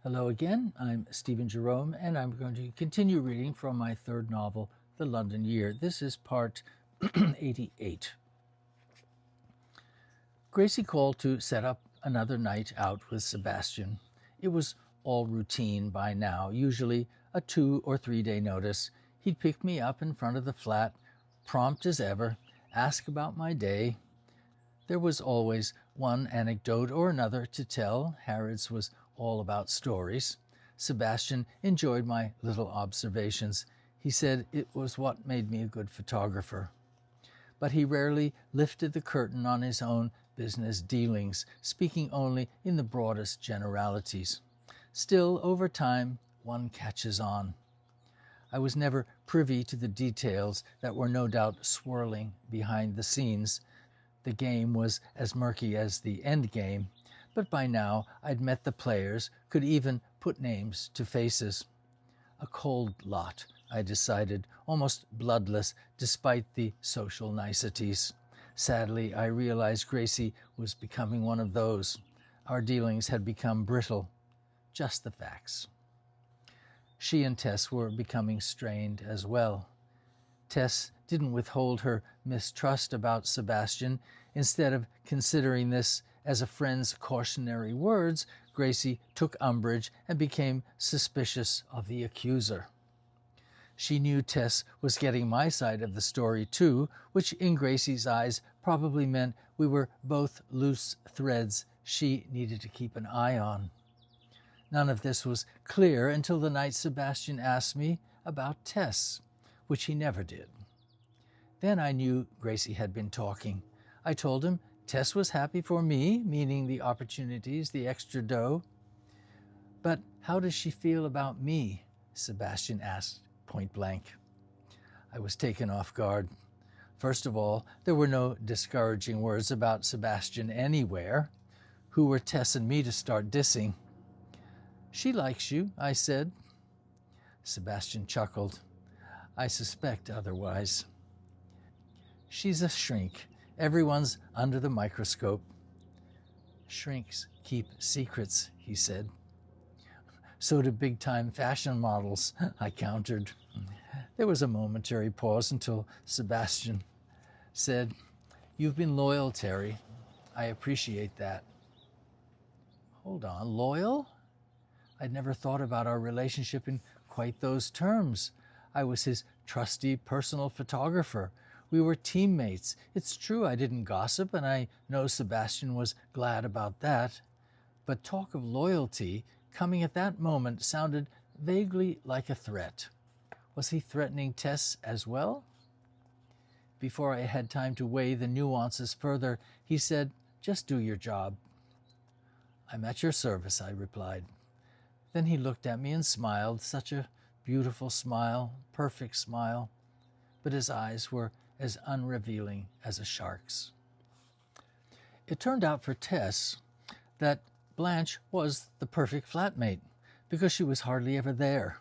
Hello again, I'm Stephen Jerome, and I'm going to continue reading from my third novel, The London Year. This is part 88. Gracie called to set up another night out with Sebastian. It was all routine by now, usually a 2 or 3 day notice. He'd pick me up in front of the flat, prompt as ever, ask about my day. There was always one anecdote or another to tell. Harrods was all about stories. Sebastian enjoyed my little observations. He said it was what made me a good photographer. But he rarely lifted the curtain on his own business dealings, speaking only in the broadest generalities. Still, over time, one catches on. I was never privy to the details that were no doubt swirling behind the scenes. The game was as murky as the end game, but by now I'd met the players, could even put names to faces. A cold lot, I decided, almost bloodless despite the social niceties. Sadly, I realized Gracie was becoming one of those. Our dealings had become brittle. Just the facts. She and Tess were becoming strained as well. Tess didn't withhold her mistrust about Sebastian. Instead of considering this as a friend's cautionary words, Gracie took umbrage and became suspicious of the accuser. She knew Tess was getting my side of the story too, which in Gracie's eyes probably meant we were both loose threads she needed to keep an eye on. None of this was clear until the night Sebastian asked me about Tess, which he never did. Then I knew Gracie had been talking. I told him Tess was happy for me, meaning the opportunities, the extra dough. But how does she feel about me? Sebastian asked point blank. I was taken off guard. First of all, there were no discouraging words about Sebastian anywhere. Who were Tess and me to start dissing? She likes you, I said. Sebastian chuckled. I suspect otherwise. She's a shrink. Everyone's under the microscope. Shrinks keep secrets, he said. So do big-time fashion models, I countered. There was a momentary pause until Sebastian said, You've been loyal, Terry. I appreciate that. Hold on, loyal? I'd never thought about our relationship in quite those terms. I was his trusty personal photographer. We were teammates. It's true I didn't gossip, and I know Sebastian was glad about that. But talk of loyalty, coming at that moment, sounded vaguely like a threat. Was he threatening Tess as well? Before I had time to weigh the nuances further, he said, Just do your job. I'm at your service, I replied. Then he looked at me and smiled, such a beautiful smile, perfect smile, but his eyes were as unrevealing as a shark's. It turned out for Tess that Blanche was the perfect flatmate because she was hardly ever there.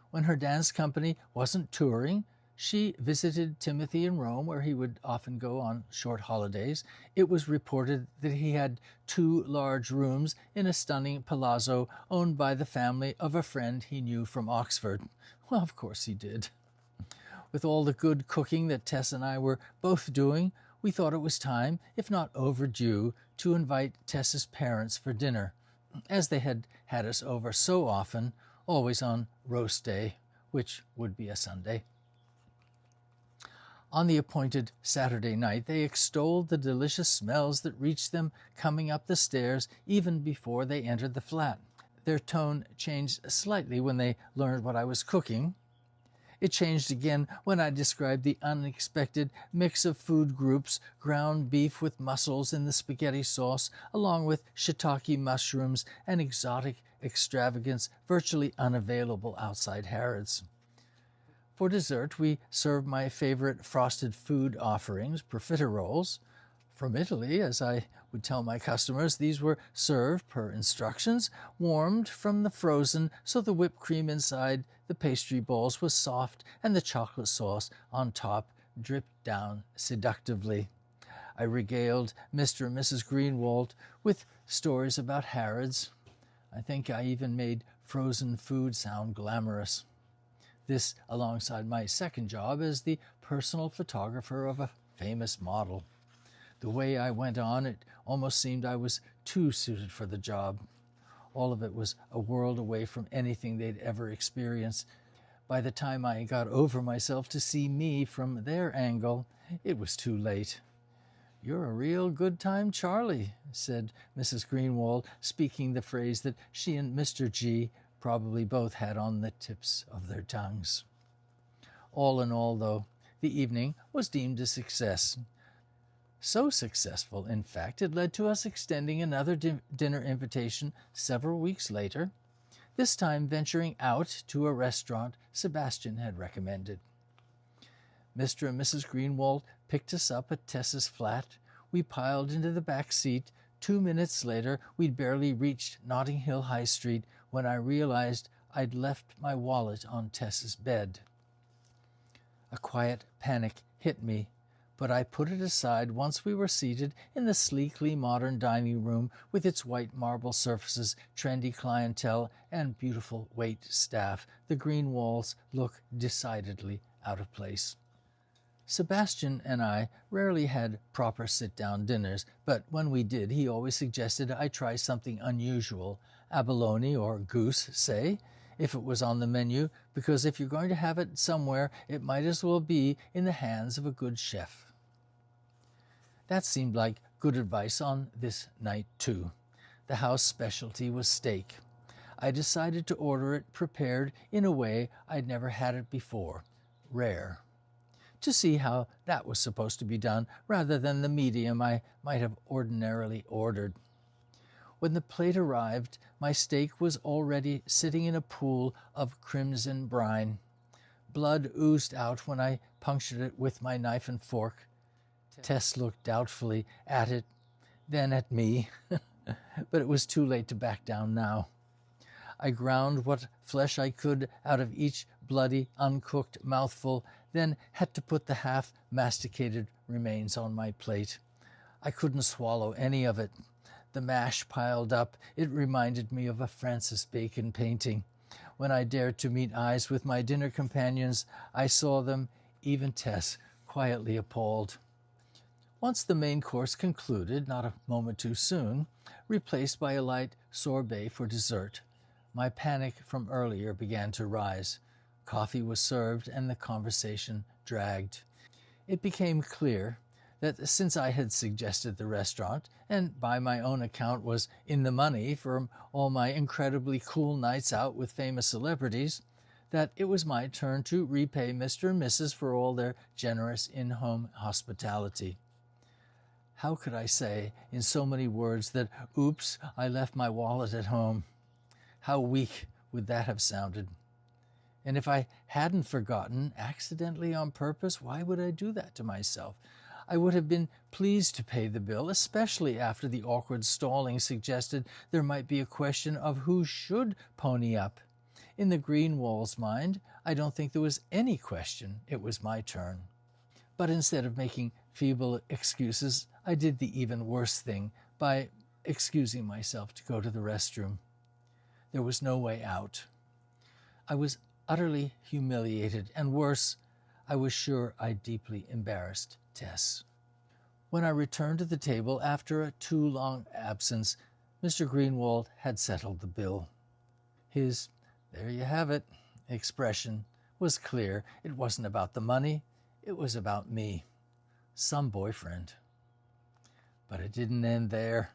When her dance company wasn't touring, she visited Timothy in Rome, where he would often go on short holidays. It was reported that he had 2 large rooms in a stunning palazzo owned by the family of a friend he knew from Oxford. Well, of course he did. With all the good cooking that Tess and I were both doing, we thought it was time, if not overdue, to invite Tess's parents for dinner, as they had had us over so often, always on roast day, which would be a Sunday. On the appointed Saturday night, they extolled the delicious smells that reached them coming up the stairs even before they entered the flat. Their tone changed slightly when they learned what I was cooking. It changed again when I described the unexpected mix of food groups, ground beef with mussels in the spaghetti sauce, along with shiitake mushrooms, an exotic extravagance virtually unavailable outside Harrods. For dessert, we served my favorite frosted food offerings, profiteroles. From Italy, as I would tell my customers, these were served, per instructions, warmed from the frozen, so the whipped cream inside the pastry balls was soft and the chocolate sauce on top dripped down seductively. I regaled Mr. and Mrs. Greenwald with stories about Harrods. I think I even made frozen food sound glamorous. This alongside my second job as the personal photographer of a famous model. The way I went on, it almost seemed I was too suited for the job. All of it was a world away from anything they'd ever experienced. By the time I got over myself to see me from their angle, it was too late. "You're a real good-time Charlie," said Mrs. Greenwald, speaking the phrase that she and Mr. G probably both had on the tips of their tongues. All in all, though, the evening was deemed a success. So successful, in fact, it led to us extending another dinner invitation several weeks later, this time venturing out to a restaurant Sebastian had recommended. Mr. and Mrs. Greenwald picked us up at Tess's flat. We piled into the back seat. 2 minutes later, we'd barely reached Notting Hill High Street when I realized I'd left my wallet on Tess's bed. A quiet panic hit me, but I put it aside once we were seated in the sleekly modern dining room with its white marble surfaces, trendy clientele, and beautiful wait staff. The Greenwalds look decidedly out of place. Sebastian and I rarely had proper sit-down dinners, but when we did, he always suggested I try something unusual, abalone or goose, say, if it was on the menu, because if you're going to have it somewhere, it might as well be in the hands of a good chef. That seemed like good advice on this night, too. The house specialty was steak. I decided to order it prepared in a way I'd never had it before, rare, to see how that was supposed to be done rather than the medium I might have ordinarily ordered. When the plate arrived, my steak was already sitting in a pool of crimson brine. Blood oozed out when I punctured it with my knife and fork. Tess looked doubtfully at it, then at me, but it was too late to back down now. I ground what flesh I could out of each bloody, uncooked mouthful, then had to put the half-masticated remains on my plate. I couldn't swallow any of it. The mash piled up. It reminded me of a Francis Bacon painting. When I dared to meet eyes with my dinner companions, I saw them, even Tess, quietly appalled. Once the main course concluded, not a moment too soon, replaced by a light sorbet for dessert, my panic from earlier began to rise. Coffee was served and the conversation dragged. It became clear that since I had suggested the restaurant, and by my own account was in the money for all my incredibly cool nights out with famous celebrities, that it was my turn to repay Mr. and Mrs. for all their generous in-home hospitality. How could I say in so many words that, oops, I left my wallet at home? How weak would that have sounded? And if I hadn't forgotten, accidentally on purpose, why would I do that to myself? I would have been pleased to pay the bill, especially after the awkward stalling suggested there might be a question of who should pony up. In the Greenwald's mind, I don't think there was any question. It was my turn. But instead of making feeble excuses, I did the even worse thing by excusing myself to go to the restroom. There was no way out. I was utterly humiliated, and worse, I was sure I deeply embarrassed Tess. When I returned to the table after a too long absence, Mr. Greenwald had settled the bill. His "there you have it" expression was clear. It wasn't about the money, it was about me. Some boyfriend. But it didn't end there.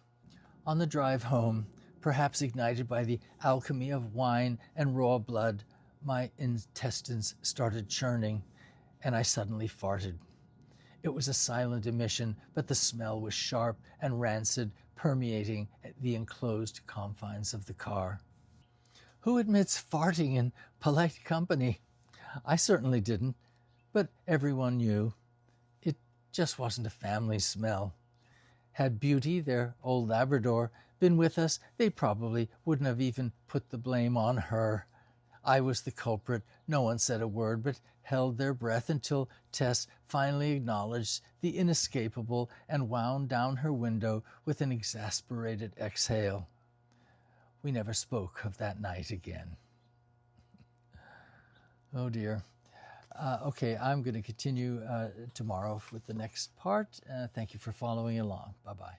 On the drive home, perhaps ignited by the alchemy of wine and raw blood, my intestines started churning, and I suddenly farted. It was a silent emission, but the smell was sharp and rancid, permeating the enclosed confines of the car. Who admits farting in polite company? I certainly didn't, but everyone knew. It just wasn't a family smell. Had Beauty, their old Labrador, been with us, they probably wouldn't have even put the blame on her. I was the culprit. No one said a word, but held their breath until Tess finally acknowledged the inescapable and wound down her window with an exasperated exhale. we never spoke of that night again. Oh dear. Okay, I'm going to continue tomorrow with the next part. Thank you for following along. Bye-bye.